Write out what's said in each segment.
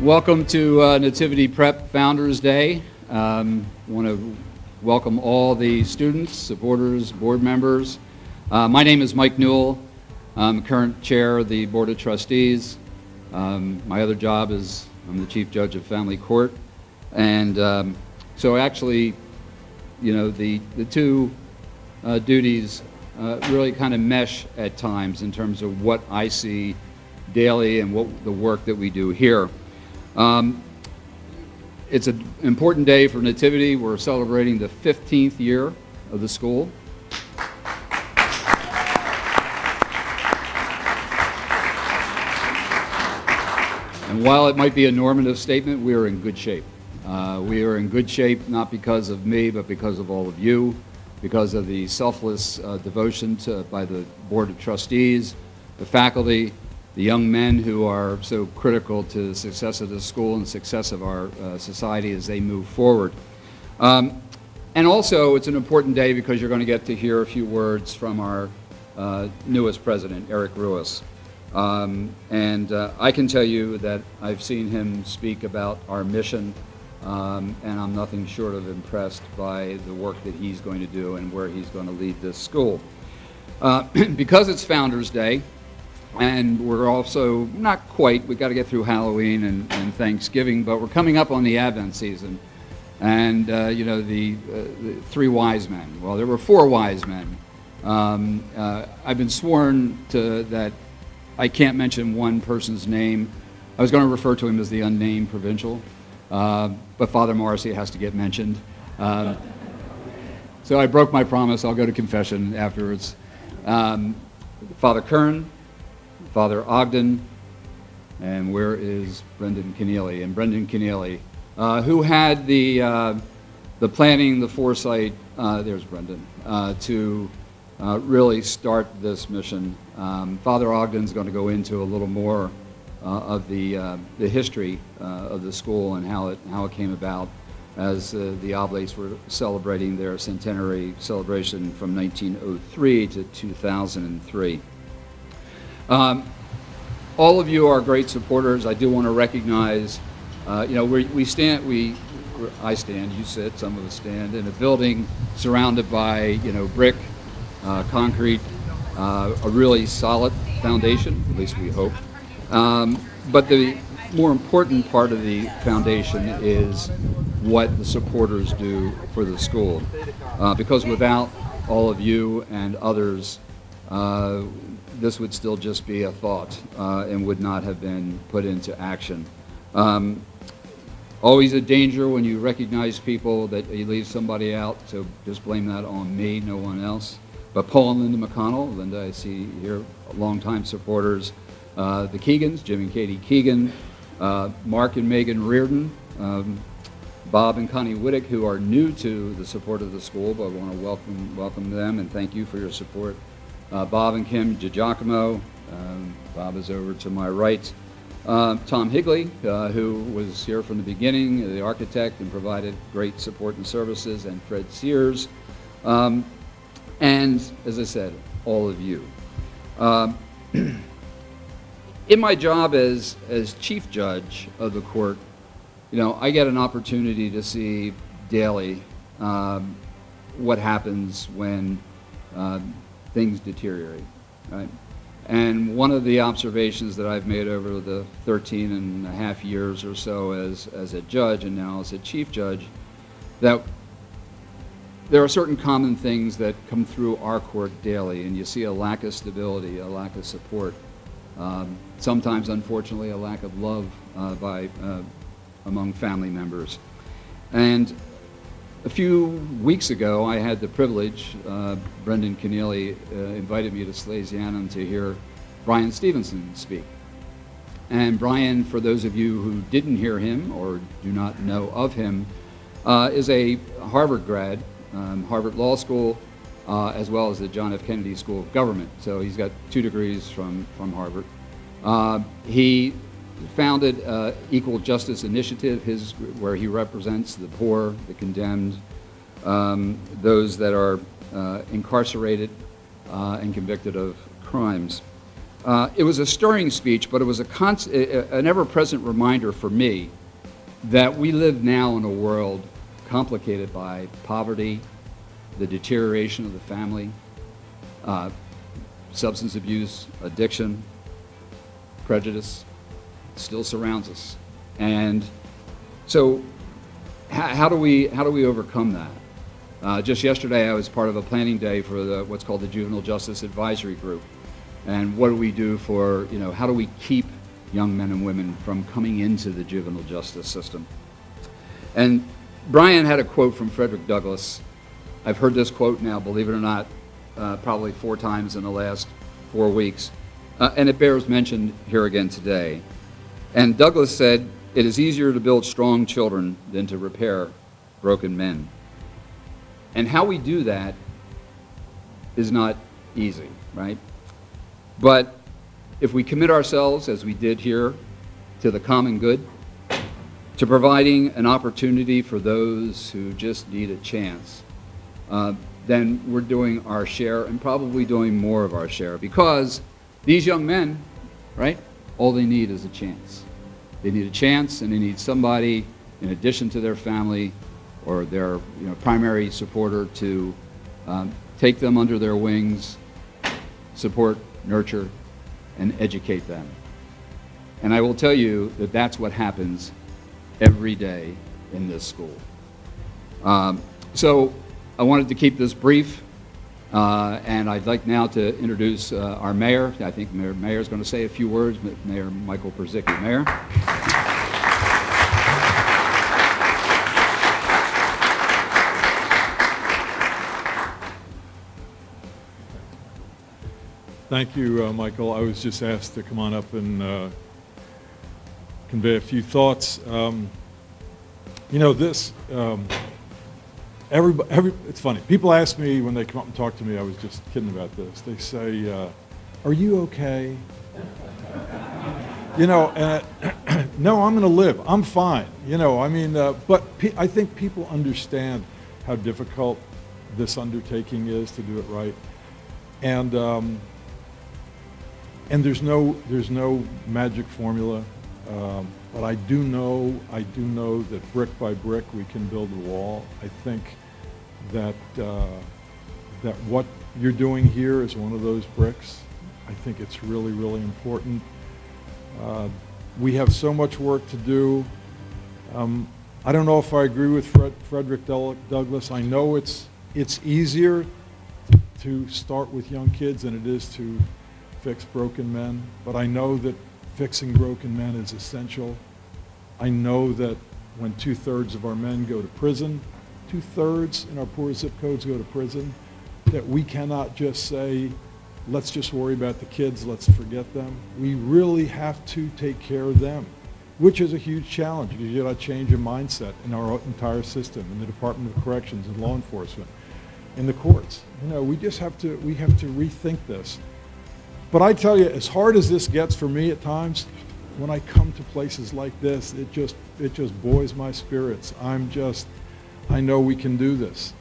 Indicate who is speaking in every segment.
Speaker 1: Welcome to Nativity Prep Founders Day. I want to welcome all the students, supporters, board members. My name is Mike Newell. I'm current chair of the Board of Trustees. My other job is I'm the Chief Judge of Family Court. And so actually, you know, the two duties really kind of mesh at times in terms of what I see daily and what the work that we do here. It's an important day for Nativity. We're celebrating the 15th year of the school. And while it might be a normative statement, we are in good shape. We are in good shape not because of me, but because of all of you, because of the selfless devotion by the Board of Trustees, the faculty, the young men who are so critical to the success of the school and success of our society as they move forward. And also, it's an important day because you're going to get to hear a few words from our newest president, Ruoss. And I can tell you that I've seen him speak about our mission, and I'm nothing short of impressed by the work that he's going to do and where he's going to lead this school. Because it's Founders Day, and we're also not quite, we've got to get through Halloween and Thanksgiving, but we're coming up on the Advent season. And, you know, the three wise men. Well, there were four wise men. I've been sworn to that I can't mention one person's name. I was going to refer to him as the unnamed provincial, but Father Morrissey has to get mentioned. So I broke my promise. I'll go to confession afterwards. Father Kern, Father Ogden, and where is Brendan Keneally? And Brendan Keneally, who had the planning, the foresight, there's Brendan, to really start this mission. Father Ogden's going to go into a little more of the history of the school and how it came about as the Oblates were celebrating their centenary celebration from 1903 to 2003. All of you are great supporters. I do want to recognize, you know, I stand, you sit, some of us stand in a building surrounded by, you know, brick, concrete, a really solid foundation, at least we hope. But the more important part of the foundation is what the supporters do for the school. Because without all of you and others, this would still just be a thought and would not have been put into action. Always a danger when you recognize people that you leave somebody out, so just blame that on me, no one else. But Paul and Linda McConnell, Linda I see here, longtime supporters, the Keegans, Jim and Katie Keegan, Mark and Megan Reardon, Bob and Connie Whittick, who are new to the support of the school, but I want to welcome them and thank you for your support. Bob and Kim DiGiacomo, Bob is over to my right. Tom Higley, who was here from the beginning, the architect, and provided great support and services, and Fred Sears. And, as I said, all of you. In my job as chief judge of the court, you know, I get an opportunity to see daily what happens when things deteriorate, right? And one of the observations that I've made over the 13 and a half years or so as a judge and now as a chief judge, that there are certain common things that come through our court daily, and you see a lack of stability, a lack of support, sometimes, unfortunately, a lack of love among family members. And a few weeks ago, I had the privilege, Brendan Keneally invited me to Slasianum to hear Brian Stevenson speak. And Brian, for those of you who didn't hear him or do not know of him, is a Harvard grad, Harvard Law School, as well as the John F. Kennedy School of Government. So he's got 2 degrees from Harvard. He founded Equal Justice Initiative, where he represents the poor, the condemned, those that are incarcerated and convicted of crimes. It was a stirring speech, but it was an ever-present reminder for me that we live now in a world complicated by poverty, the deterioration of the family, substance abuse, addiction, prejudice still surrounds us. And so how do we overcome that? Just yesterday I was part of a planning day for what's called the Juvenile Justice Advisory Group. And what do we do for, how do we keep young men and women from coming into the juvenile justice system? And Brian had a quote from Frederick Douglass. I've heard this quote now, believe it or not, probably 4 times in the last 4 weeks. And it bears mention here again today. And Douglass said, "It is easier to build strong children than to repair broken men." And how we do that is not easy, right? But if we commit ourselves, as we did here, to the common good, to providing an opportunity for those who just need a chance, then we're doing our share and probably doing more of our share, because these young men, right, all they need is a chance. They need a chance, and they need somebody in addition to their family or their primary supporter to take them under their wings, support, nurture, and educate them. And I will tell you that that's what happens every day in this school. So I wanted to keep this brief, and I'd like now to introduce our mayor. I think Mayor is going to say a few words. Mayor Michael Perzicki. Mayor.
Speaker 2: Thank you, Michael. I was just asked to come on up and convey a few thoughts. It's funny. People ask me when they come up and talk to me, I was just kidding about this. They say, "Are you okay?" No, I'm going to live. I'm fine. But I think people understand how difficult this undertaking is to do it right. And there's no magic formula, but I do know that brick by brick we can build a wall. I think that what you're doing here is one of those bricks. I think it's really, really important. We have so much work to do. I don't know if I agree with Frederick Douglass. I know it's easier to start with young kids than it is to fix broken men, but I know that fixing broken men is essential. I know that when 2/3 of our men go to prison, 2/3 in our poor zip codes go to prison, that we cannot just say, let's just worry about the kids, let's forget them. We really have to take care of them, which is a huge challenge, because you got to change a mindset in our entire system, in the Department of Corrections and law enforcement, in the courts. We have to rethink this. But I tell you, as hard as this gets for me at times, when I come to places like this, it just buoys my spirits. I know we can do this,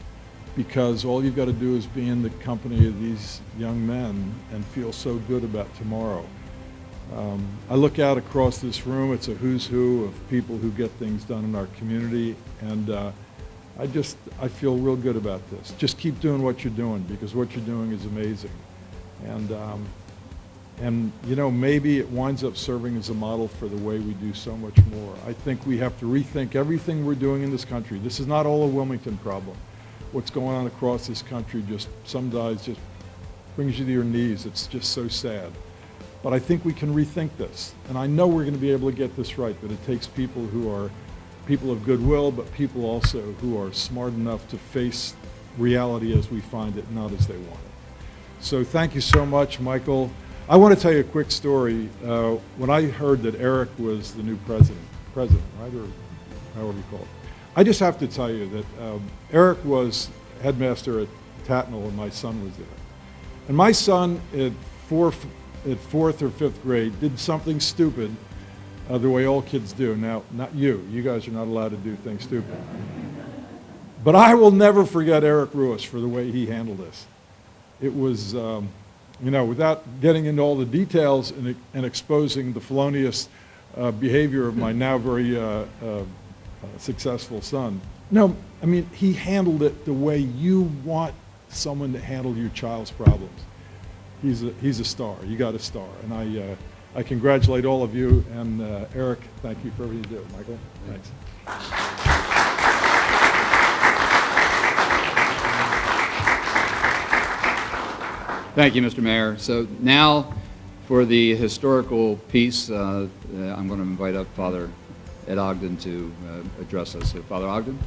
Speaker 2: because all you've got to do is be in the company of these young men and feel so good about tomorrow. I look out across this room, it's a who's who of people who get things done in our community, and I feel real good about this. Just keep doing what you're doing, because what you're doing is amazing. And maybe it winds up serving as a model for the way we do so much more. I think we have to rethink everything we're doing in this country. This is not all a Wilmington problem. What's going on across this country sometimes just brings you to your knees. It's just so sad. But I think we can rethink this. And I know we're going to be able to get this right, but it takes people who are people of goodwill, but people also who are smart enough to face reality as we find it, not as they want it. So thank you so much, Michael. I want to tell you a quick story. When I heard that Eric was the new president, right, or however you call it, I just have to tell you that Eric was headmaster at Tatnall, and my son was there. And my son, at fourth or fifth grade, did something stupid, the way all kids do. Now, not you. You guys are not allowed to do things stupid. But I will never forget Eric Ruoss for the way he handled this. It was without getting into all the details and exposing the felonious behavior of my now very successful son. No, I mean, he handled it the way you want someone to handle your child's problems. He's a star. You got a star. And I congratulate all of you. And Eric, thank you for everything you do. Michael, thanks.
Speaker 1: Thank you, Mr. Mayor. So now for the historical piece, I'm going to invite up Father Ed Ogden to address us. So, Father Ogden.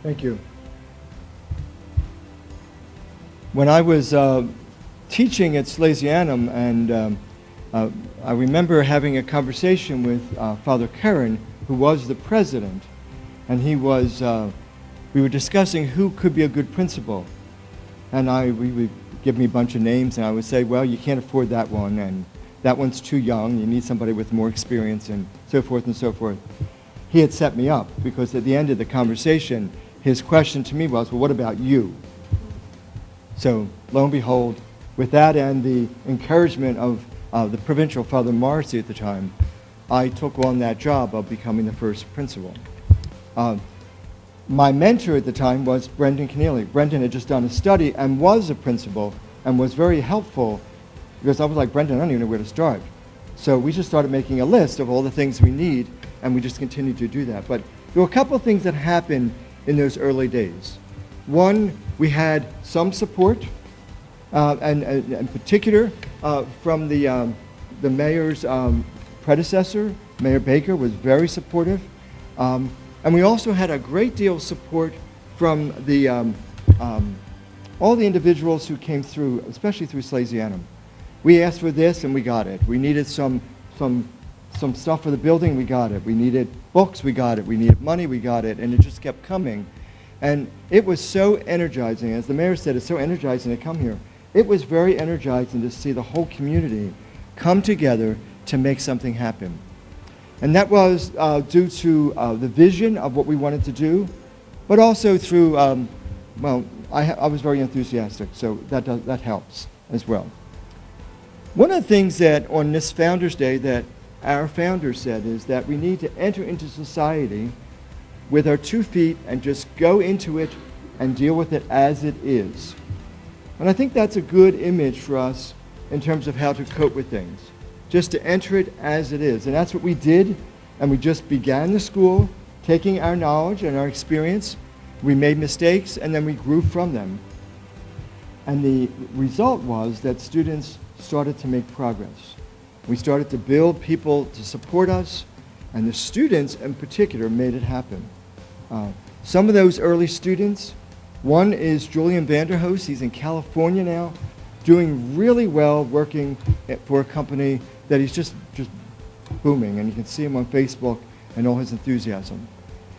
Speaker 3: Thank you. When I was teaching at Salesianum, and I remember having a conversation with Father Curran, who was the president, and we were discussing who could be a good principal. And we would give me a bunch of names, and I would say, well, you can't afford that one, and that one's too young, you need somebody with more experience, and so forth and so forth. He had set me up, because at the end of the conversation, his question to me was, well, what about you? So, lo and behold, with that and the encouragement of the provincial Father Morrissey at the time, I took on that job of becoming the first principal. My mentor at the time was Brendan Keneally. Brendan had just done a study and was a principal and was very helpful, because I was like, Brendan, I don't even know where to start. So we just started making a list of all the things we need, and we just continued to do that. But there were a couple of things that happened in those early days. One, we had some support, and in particular from the mayor's predecessor. Mayor Baker was very supportive. And we also had a great deal of support from all the individuals who came through, especially through Salesianum. We asked for this and we got it. We needed some stuff for the building, we got it. We needed books, we got it. We needed money, we got it. And it just kept coming. And it was so energizing. As the mayor said, it's so energizing to come here. It was very energizing to see the whole community come together to make something happen. And that was due to the vision of what we wanted to do, but also through, well, I was very enthusiastic, so that helps as well. One of the things that on this Founders Day that our founder said is that we need to enter into society with our 2 feet and just go into it and deal with it as it is. And I think that's a good image for us in terms of how to cope with things. Just to enter it as it is. And that's what we did, and we just began the school, taking our knowledge and our experience. We made mistakes, and then we grew from them. And the result was that students started to make progress. We started to build people to support us, and the students in particular made it happen. Some of those early students, one is Julian Vanderhoos. He's in California now, doing really well, working for a company that he's just booming, and you can see him on Facebook and all his enthusiasm.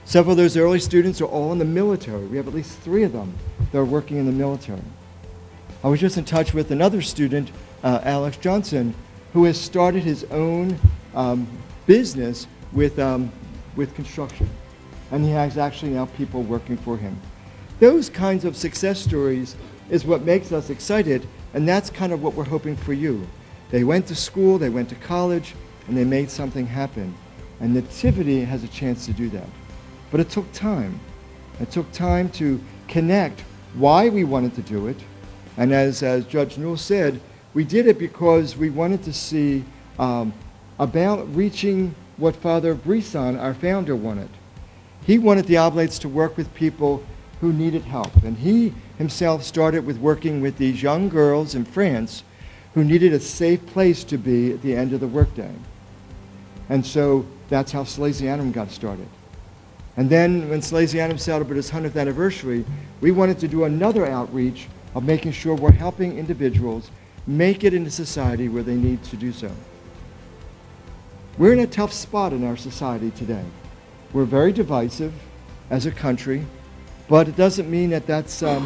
Speaker 3: Several of those early students are all in the military. We have at least 3 of them that are working in the military. I was just in touch with another student, Alex Johnson, who has started his own business with construction. And he has actually now people working for him. Those kinds of success stories is what makes us excited, and that's kind of what we're hoping for you. They went to school, they went to college, and they made something happen. And Nativity has a chance to do that. But it took time. It took time to connect why we wanted to do it. And as Judge Newell said, we did it because we wanted to see about reaching what Father Brisson, our founder, wanted. He wanted the Oblates to work with people who needed help. And he himself started with working with these young girls in France who needed a safe place to be at the end of the workday. And so that's how Salesianum got started. And then when Salesianum celebrated its 100th anniversary, we wanted to do another outreach of making sure we're helping individuals make it into society where they need to do so. We're in a tough spot in our society today. We're very divisive as a country, but it doesn't mean that that's a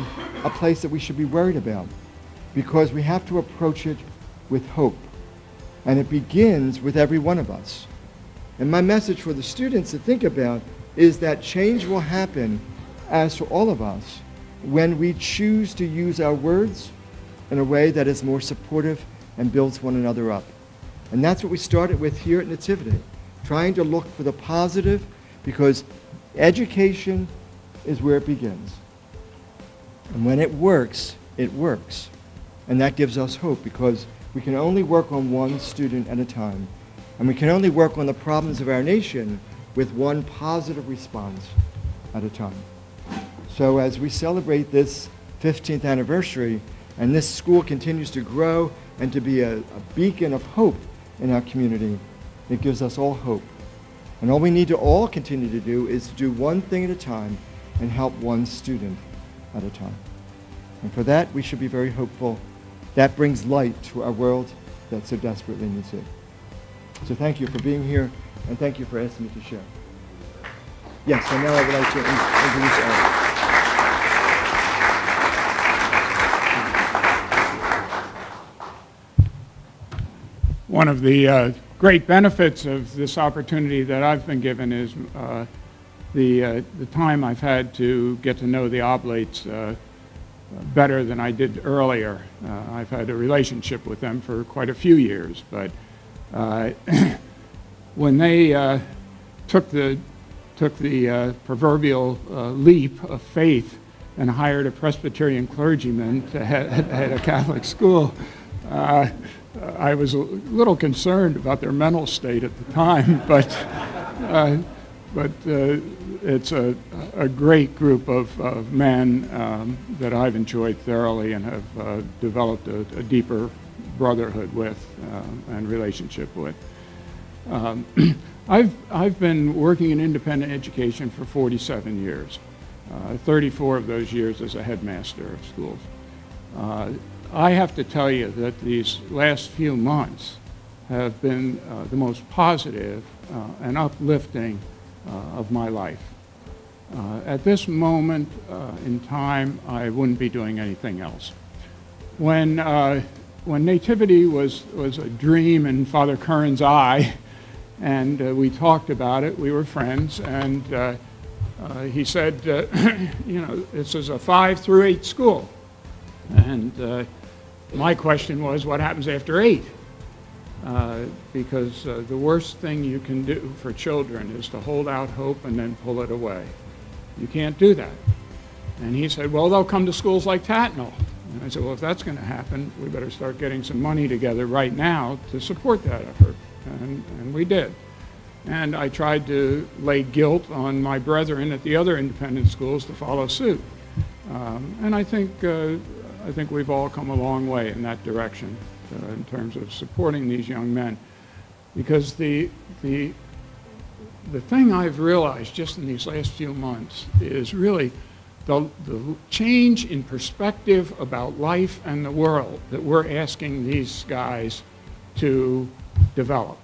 Speaker 3: place that we should be worried about, because we have to approach it with hope. And it begins with every one of us. And my message for the students to think about is that change will happen as for all of us, when we choose to use our words in a way that is more supportive and builds one another up. And that's what we started with here at Nativity, trying to look for the positive, because education is where it begins. And when it works, it works. And that gives us hope, because we can only work on one student at a time. And we can only work on the problems of our nation with one positive response at a time. So as we celebrate this 15th anniversary, and this school continues to grow and to be a beacon of hope in our community, it gives us all hope. And all we need to all continue to do is to do one thing at a time and help one student at a time. And for that, we should be very hopeful. That brings light to our world that so desperately needs it. So thank you for being here, and thank you for asking me to share. Yes, and now I would like to introduce Ed.
Speaker 4: One of the great benefits of this opportunity that I've been given is the time I've had to get to know the Oblates better than I did earlier. I've had a relationship with them for quite a few years, but when they took the proverbial leap of faith and hired a Presbyterian clergyman to head a Catholic school, I was a little concerned about their mental state at the time, but it's a great group of men that I've enjoyed thoroughly and have developed a deeper brotherhood with and relationship with. I've been working in independent education for 47 years, 34 of those years as a headmaster of schools. I have to tell you that these last few months have been the most positive and uplifting of my life. At this moment in time, I wouldn't be doing anything else. When Nativity was a dream in Father Curran's eye, and we talked about it, we were friends, and he said, you know, this is a 5 through 8 school. And my question was, what happens after 8? Because the worst thing you can do for children is to hold out hope and then pull it away. You can't do that. And he said, well, they'll come to schools like Tatnall. And I said, well, if that's going to happen, we better start getting some money together right now to support that effort. And we did. And I tried to lay guilt on my brethren at the other independent schools to follow suit. And I think we've all come a long way in that direction in terms of supporting these young men. Because the thing I've realized just in these last few months is really the change in perspective about life and the world that we're asking these guys to develop.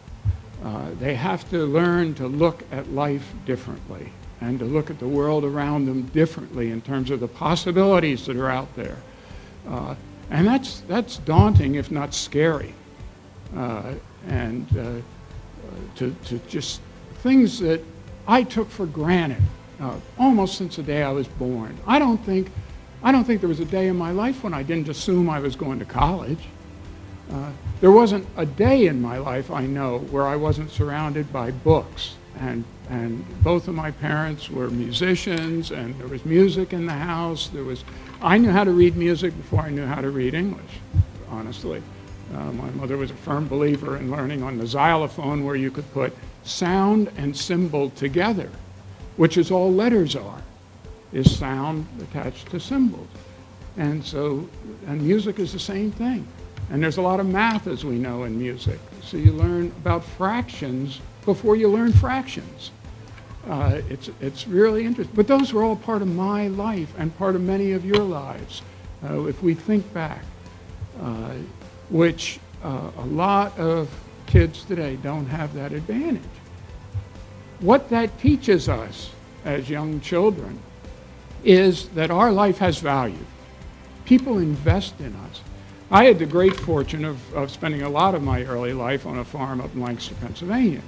Speaker 4: They have to learn to look at life differently and to look at the world around them differently in terms of the possibilities that are out there. And that's daunting, if not scary. To just things that I took for granted almost since the day I was born. I don't think there was a day in my life when I didn't assume I was going to college. There wasn't a day in my life, I know, where I wasn't surrounded by books. And both of my parents were musicians, and there was music in the house. I knew how to read music before I knew how to read English, honestly. My mother was a firm believer in learning on the xylophone, where you could put sound and symbol together, which is all letters are, is sound attached to symbols. And music is the same thing. And there's a lot of math, as we know, in music. So you learn about fractions before you learn fractions. It's really interesting. But those were all part of my life and part of many of your lives, if we think back, which a lot of kids today don't have that advantage. What that teaches us as young children is that our life has value. People invest in us. I had the great fortune of spending a lot of my early life on a farm up in Lancaster, Pennsylvania.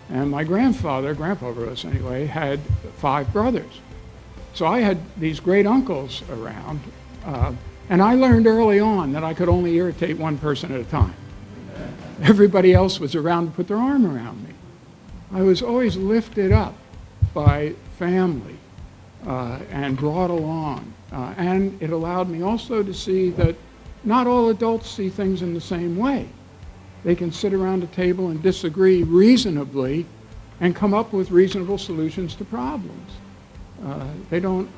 Speaker 4: And my grandpa Ruoss anyway, had 5 brothers. So I had these great uncles around, and I learned early on that I could only irritate one person at a time. Everybody else was around to put their arm around me. I was always lifted up by family and brought along. And it allowed me also to see that not all adults see things in the same way. They can sit around a table and disagree reasonably and come up with reasonable solutions to problems. They don't,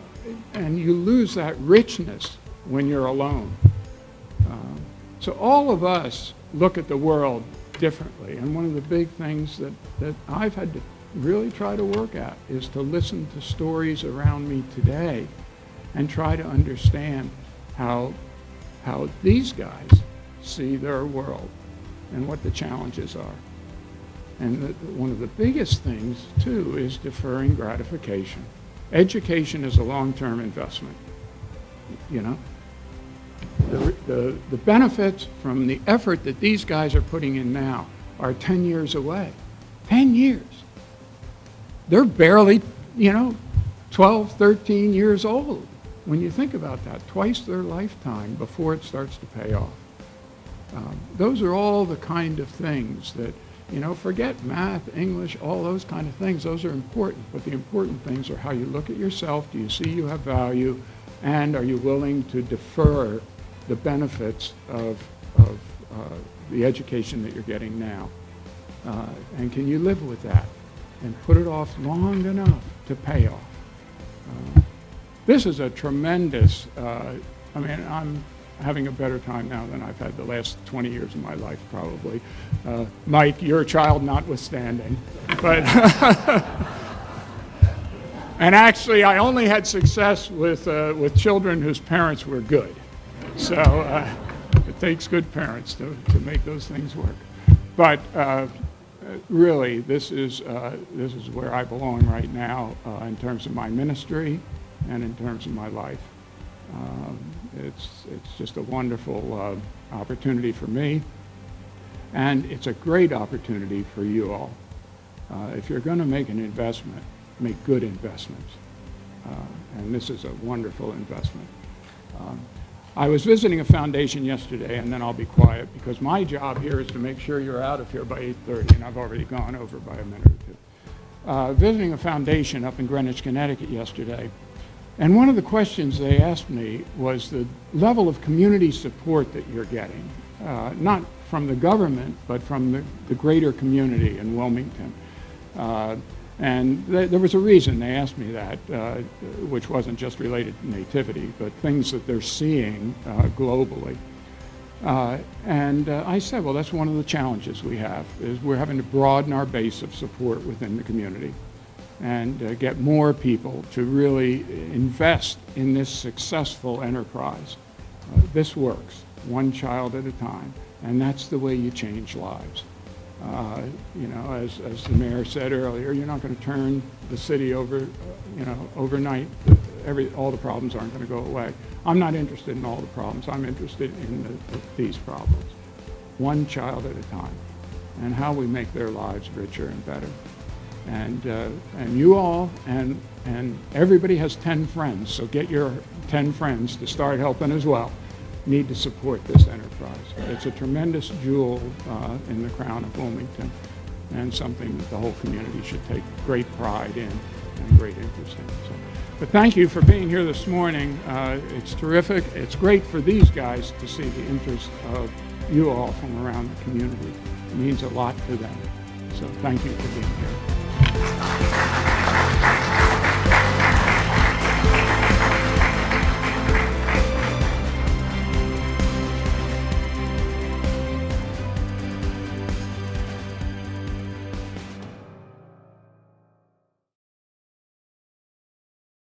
Speaker 4: and you lose that richness when you're alone. So all of us look at the world differently, and one of the big things that I've had to really try to work at is to listen to stories around me today and try to understand how these guys see their world and what the challenges are. And one of the biggest things, too, is deferring gratification. Education is a long-term investment, you know. The benefits from the effort that these guys are putting in now are 10 years away. 10 years. They're barely, 12, 13 years old. When you think about that, twice their lifetime before it starts to pay off. Those are all the kind of things that, forget math, English, all those kind of things. Those are important, but the important things are how you look at yourself, do you see you have value, and are you willing to defer the benefits of the education that you're getting now? And can you live with that and put it off long enough to pay off? This is a tremendous, I'm having a better time now than I've had the last 20 years of my life, probably. Mike, your child notwithstanding. But and actually, I only had success with children whose parents were good. So it takes good parents to make those things work. But really, this is where I belong right now in terms of my ministry and in terms of my life. It's just a wonderful opportunity for me, and it's a great opportunity for you all. If you're going to make an investment, make good investments, and this is a wonderful investment. I was visiting a foundation yesterday, and then I'll be quiet, because my job here is to make sure you're out of here by 8:30, and I've already gone over by a minute or two. Visiting a foundation up in Greenwich, Connecticut yesterday, and one of the questions they asked me was the level of community support that you're getting, not from the government, but from the greater community in Wilmington. And there was a reason they asked me that, which wasn't just related to Nativity, but things that they're seeing globally. And I said, well, that's one of the challenges we have, is we're having to broaden our base of support within the community and get more people to really invest in this successful enterprise. This works, one child at a time, and that's the way you change lives. As the mayor said earlier, you're not going to turn the city over, overnight. All the problems aren't going to go away. I'm not interested in all the problems. I'm interested in these problems, one child at a time, and how we make their lives richer and better. And you all and everybody has 10 friends, so get your 10 friends to start helping as well. Need to support this enterprise. It's a tremendous jewel in the crown of Wilmington, and something that the whole community should take great pride in and great interest in. So, but thank you for being here this morning. It's terrific. It's great for these guys to see the interest of you all from around the community. It means a lot to them. So thank you for being here.